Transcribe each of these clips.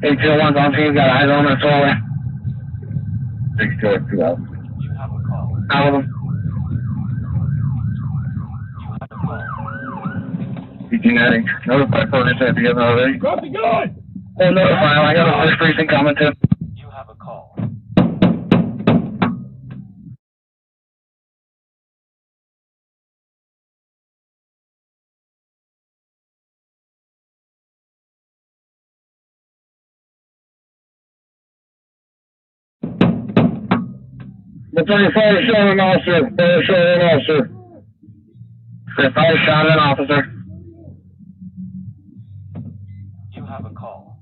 801's on scene, got eyes on the doorway. 6 2 out. You have a call. Out of them. Genetic. Notify police at the other already. Drop the gun! Oh, notify him. I got a first precinct coming too. You have a call. The 34 shot an officer. 34 shot an officer. 35 shot an officer. You have a call.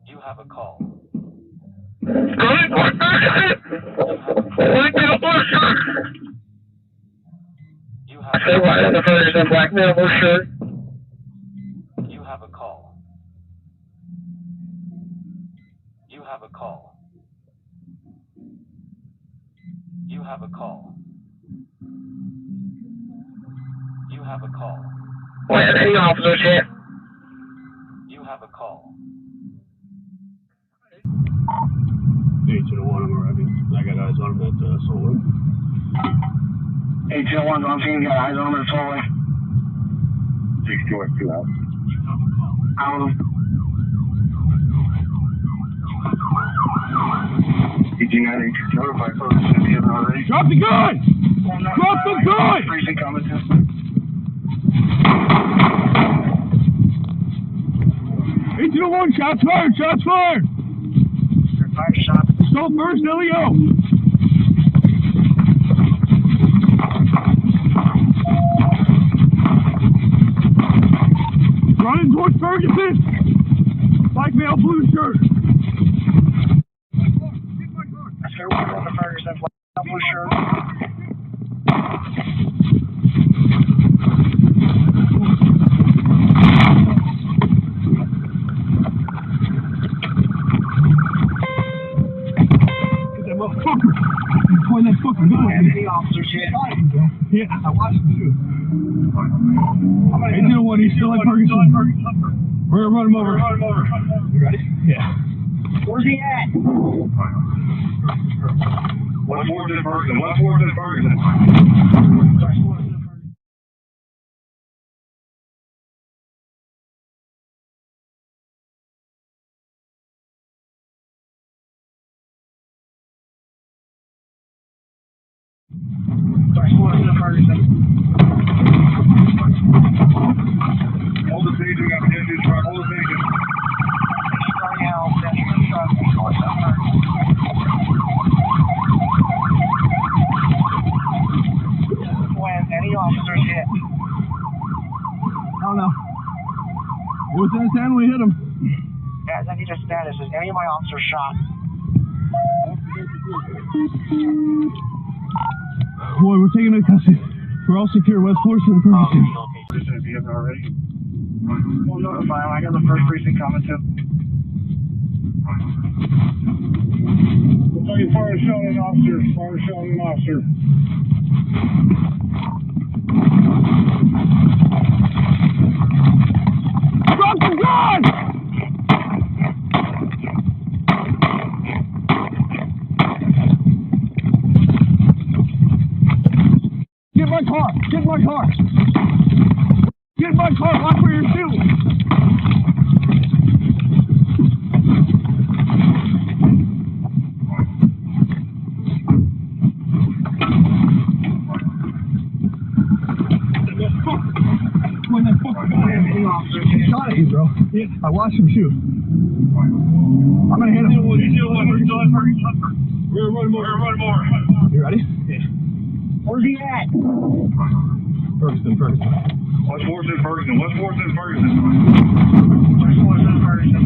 You have a call. You have Say why in the Ferguson black male blue shirt. You have a call. You have a call. You have a call. You have a call. Why are any officers here? You have a call. Agent of one of them, I mean, I got eyes on him at Solar. 801's on scene, got eyes on him in the hallway. 6 2 out. Out of them. Genetic. Notify police at the other already. Drop the gun! Drop the gun! Precinct coming too. 801, shots fired! Shots fired! 5 shots. Assault first, Elio! Running towards Ferguson! Black male, blue shirt! That's fair. We're on the Ferguson black blue shirt. That motherfucker! He's pointing that fucking gun at me. Any officers here? Yeah, I watched him too. 801, he's still at Ferguson. We're gonna run him over. You ready? Yeah. Where's he at? What's more than Ferguson? What's more than Ferguson? Hold the station, we got to get this truck. Hold the station. Any officers hit? I don't know. It was in his hand when we hit him. Guys, I need a status. Is any of my officers shot? Boy, we're taking into custody. We're all secure. West Forest and Ferguson. Police at the other already. We'll notify him. I got the first precinct coming too. Looks like you fired a shot at an officer. Fired a shot at an officer. Drop the gun! Get in my car! Get in my car! Get in my car! Watch where you're shooting! When that fucking guy shot at you, bro. Yeah, I watched him shoot. I'm gonna hit him. We're gonna run more. You ready? Yeah. Where's he at? Ferguson. What's more than Ferguson? What's more than Ferguson? Where's Ferguson?